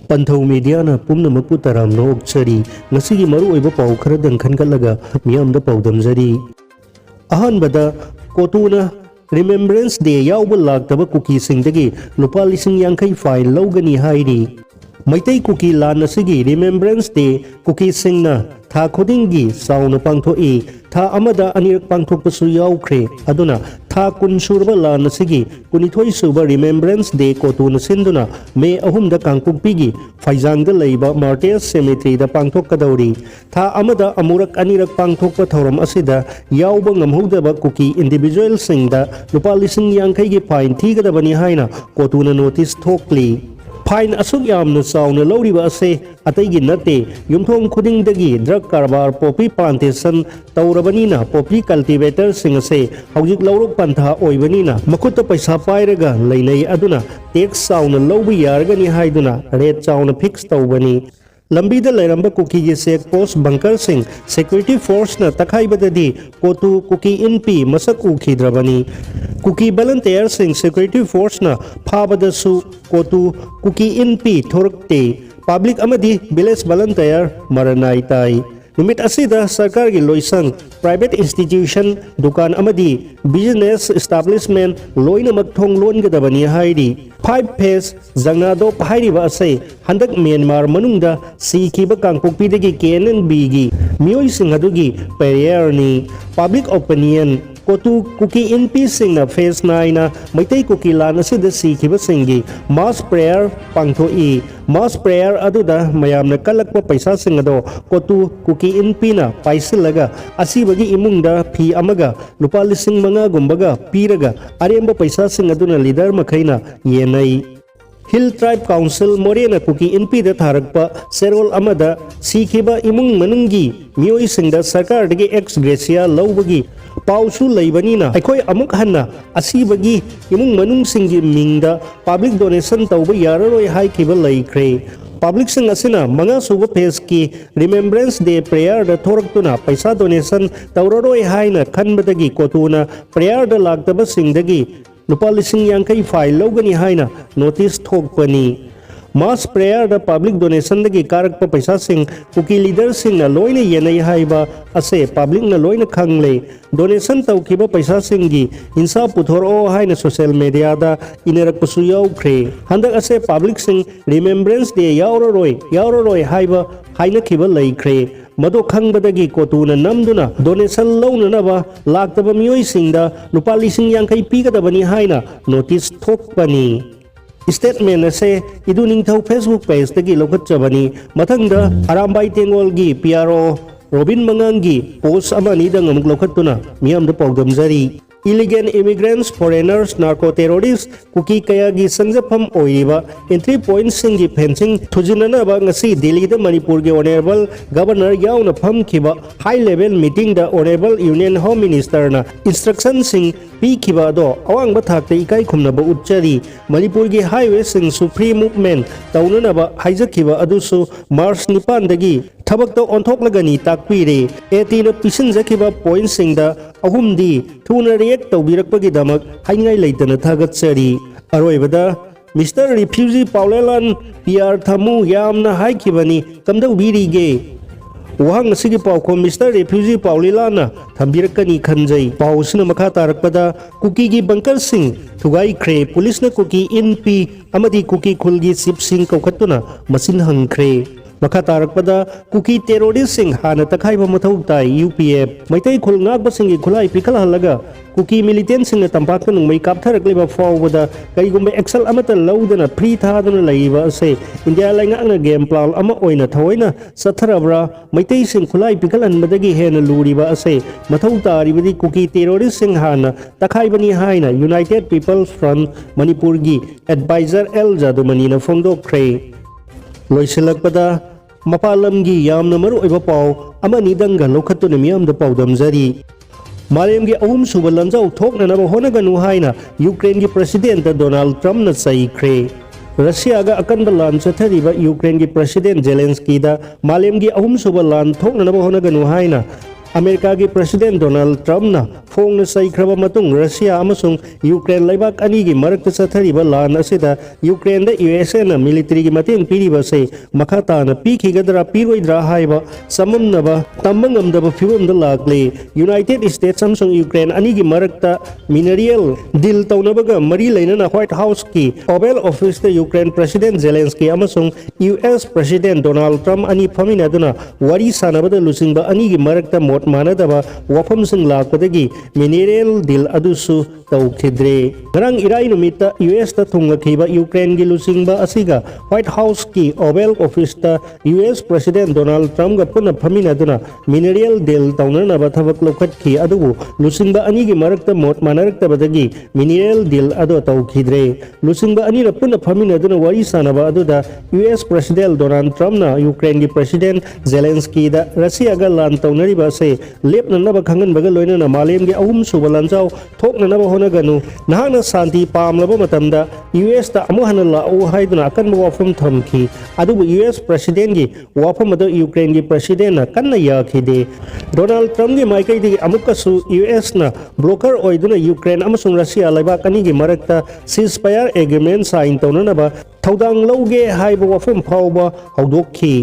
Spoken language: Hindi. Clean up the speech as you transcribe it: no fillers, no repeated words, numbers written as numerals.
पंथौ media पुनमकु तरामनो ओक्चरी ngasi maru oiba pau khara dang khan kalaga miyam da paudam jari ahan bada kotuna remembrance day yauba laktaba kuki singdagi lupa lising yankai fine logani hairi maitai kuki lan asigi remembrance day kuki singna tha khodingi sauna pangthoi tha amada anirak pangthokpasu yaukre aduna tha kun surba lan asigi kunithoi suba remembrance day kotuna sinduna me ahum da kangpukpigi faizang da leiba martyrs cemetery da pangthokkadauri tha amada amurak anirak pangthokpa thoram asida yauba ngamhodaba kuki individual singda lupa lising yankai gi fine thigadabani haina kotuna notice thokli fine असुक यामना चावना लौरिबा असे अतैगी नते युमथोंग खुदिंगदगी ड्रग कारबार पॉपी प्लांटेशन तौरबनीना पॉपी कल्टीवेटर सिंग असे हौजिक लौरक पंथा ओइबनीना मखुत पैसा पाइरगा लैनै अदुना टैक्स चावना लौबि यारगनी हाइदुना रेट चावना फिक्स तौबनी लंबीदा लेरंबा कुकी के चेक पोस्ट बंकर सिंह सिक्योरिटी फोर्स न तखाइबददी कोतु कुकी इनपी मसक उखिद्रबनी कुकी वॉलंटियर सिंह सिक्योरिटी फोर्स न फाबदसु कोतु कुकी इनपी थोरकते पब्लिक अमदी विलेज वॉलंटियर मरनाई ताई नुमित असिदा सरकार की लोइसंग प्राइवेट इंस्टीट्यूशन दुकान अमदी बिजनेस एस्टैब्लिशमेंट लोइनमक थोंग लोनगदबनी हाइरी 5 फेज जंगनादो हाइरिबा असे हंदक म्यांमार मनुंगदा सीखिबा कांगपोकपीदगी KNNB गी मियोइ सिंह अदुगी पेरियरनी पब्लिक ओपिनियन कोतु कुकी इनपी सिंह फेस 9 मैतै कुकी लान असिदा सीखिबा सिंगी मास प्रेयर पांगथोई मास प्रेयर अदुदा मयामना कलकपा पैसा सिंह अदो कोतु कुकी इनपी ना पाइसिलगा असिबगी इमुंगदा फी अमगा लुपा लिसिंग मंगा गुंबगा पीरगा अरेंबा पैसा सिंह अदुना लीडर मखैना येनई हिल ट्राइब काउंसिल मोरेना कुकी इनपी दा थारकपा सेरोल अमदा सीखिबा इमुंग मनुंगी मियोइ सिंगदा सरकार दगी एक्स ग्रेसिया लौबगी पाउसु लैबनीना अखोय अमुक हन्ना असिबगी इमुंग मनुंग सिंगी मिंगदा पब्लिक डोनेशन तौबा याररोय हाइखिबा लैख्रे पब्लिक सिंग असिना मंगा सुबा फेस की रिमेम्बरेंस डे प्रेयर दा थोरकतुना पैसा डोनेशन तौररोय हाइना खनबदगी कोतुना प्रेयर दा लागतबा सिंगदगी लुपा लिसिंग यांkai फाइल लौगनी हाइना नोटिस थोकपनी मास प्रेयर दा पब्लिक डोनेशन दगी कारक पैसा सिंग कुकी लीडर सिंग ना लोइने येनै हाइबा असे पब्लिक ना लोइने खंगले डोनेशन तौखिबा पैसा सिंगी इंसा पुथोरो हाइना सोशल मीडिया दा इनरकपसु याउख्रे हंदक असे पब्लिक सिंग रिमेम्बरेंस डे यावरोय हाइबा हाइना खिबा लैख्रे मदो खंगबदगी कोतुना नमदुना डोनेशन लौननबा लाक्तबा मियोइ सिंगदा लुपा लिसिंग यांkai पीगदबनी हाइना नोटिस थोकपनी स्टेटमेंट असे इदु निंगथौ फेसबुक पेज तगी लौखतचबनी मथंगदा अरामबाई तेंगोलगी PRO रोबिन मंगांगी पोस्ट अमनी दंग अमुक लौखतुना मियामदा पौदमजरी illegal immigrants foreigners narco terrorists Kuki कयागी संजफम ओइबा एंट्री पॉइंट सिंगी फेंसिंग थुजिननबा ngasi दिल्ली दा मणिपुर के honourable governor याउना फमखिबा high level meeting दा ऑनरेबल यूनियन होम मिनिस्टर ना इंस्ट्रक्शन सिंग पीखिबा दो अवांग थाकते इकाई खुमनबा उच्चरी मणिपुर की हाईवे सिंग सु फ्री मूवमेंट तौननबा हाइजखिबा अदुसु मार्च 9 दगी थबक ओंथोकलगनी ताकपीरे एटीन पिसनजखिबा पॉइंट सिंगदा अहुमदी थुना रिएक्ट तौबिरकपगिदमक हाइंगाई लेतना थागतचरी अरोइबदा मिस्टर रिफ्यूजी पाउलेलान PR थमु यामना हाइखिबनी कमदौबिरिगे वहां नसिगी पाउखो मिस्टर रिफ्यूजी पाउलेलाना थंबिरकनी खंजई पाउसना मखा तारकपदा कुकी की बंकर सिंह थुगाई ख्रे पुलिस न कुकी इनपी अमदी कुकी खुलगी सिप सिंह कौखतुना मसिन हंख्रे मखा तारकपदा कुकी टेरोरिस्ट सिंह हाना तखाइबा मथौ ताई UPF मैतै खुलनागबा सिंगी खुलाई पिखल हलगा कुकी मिलिटेंट सिंह तंपाक नुंगमै कापथरकलेबा फावबदा करिगुंबे एक्सल अमत लौदना फ्री थादुना लैबा असे इंडिया लाइंगाना गेम प्लान अमा ओइना थवैना सथरबरा मैतै सिंह खुलाई पिखल हनबदगी हेना लूरिबा असे मथौ तारिबदी कुकी टेरोरिस्ट सिंह हाना तखाइबनी हाइना यूनाइटेड पीपल्स फ्रंट मणिपुर गी एडवाइजर L जादुमनीना फोंदोखरे लोइसलकपदा मपालमगी यामना मरुओइबा पाउ अमनी दंगा लौखतुना मियामदा पाउदमजरी मालेमगी अहुम सुबा लंजाउ थोकननबा होनगनु हाइना यूक्रेन की प्रेसिडेंट डोनाल्ड ट्रम्प न चैख्रे रशिया का अकंब लान चथरीबा यूक्रेन की प्रेसिडेंट जेलेंस्की दा मालेमगी अहुम सुबा लान थोकननबा होनगनु हाइना अमेरिका की प्रेसिडेंट डोनाल्ड ट्रम्प फोंग सैख्रब रशिया यूक्रेन लेबाक अनी की मरक्त चथरीब लान यूक्रेन यूएसए मिलिट्री की मतेंग पीरिबसे मखा ताना पीखिगदरा पीरोइद्रा हाइबा सममनब तंब ngमदब फिवमद लाक्ले यूनाइटेड स्टेट्स अमसुंग यूक्रेन अनी की मरक्त मिनरियल डील तौनबग मरी लेना व्हाइट हाउस की Oval Office Ukraine president Zelensky अमसुंग यूएस प्रेसिडेंट डोनाल्ड ट्रम्प अनी फमिनादुना वारी सानबद लुसिंग अनी की मरक्त मोट मानदब वफमसिंग लाकपदगी मिनरियल डील अदुसु तौखिद्रे गरंग इराई नुमित यूएस थुंगखिबा यूक्रेन की लुसिंग असिगा व्हाइट हाउस की Oval Office US president Donald Trump पुनः फमिनादुना मिनरियल डील तौननब थबक लौखटखि अदुबु लुसिंग अनी की मरक्त मोट मानरक्तबदगी मिनरियल डील अदो तौखिद्रे लुसिंग अनी पुनः फमिनादुना वारी सानब अदुदा US president Donald Trump Ukraine की प्रेसिडेंट जेलेंस्की रशिया का लान तौनरिबा से लेपननब खंगनबग लोइनना मालेम के अहुम सुब लांजाव थोकननब होनगनु नहाना शांति पामलब मतमदा यूएस ता अमुहन लाओ हाइदुना अकनब वाफम थमखि अदुबु यूएस प्रेसिडेंट की वाफम अदो यूक्रेन की प्रेसिडेंट कन्ना याखिदे डोनाल्ड ट्रम्प की माइकैदि अमुकसु यूएस ना ब्रोकर ओइदुना यूक्रेन अमसुंग रशिया लेबाक अनी की मरक्ता सीजफायर एग्रीमेंट साइन तौननब थौदांग लौगे हाइब वाफम फाउबा हौदोखि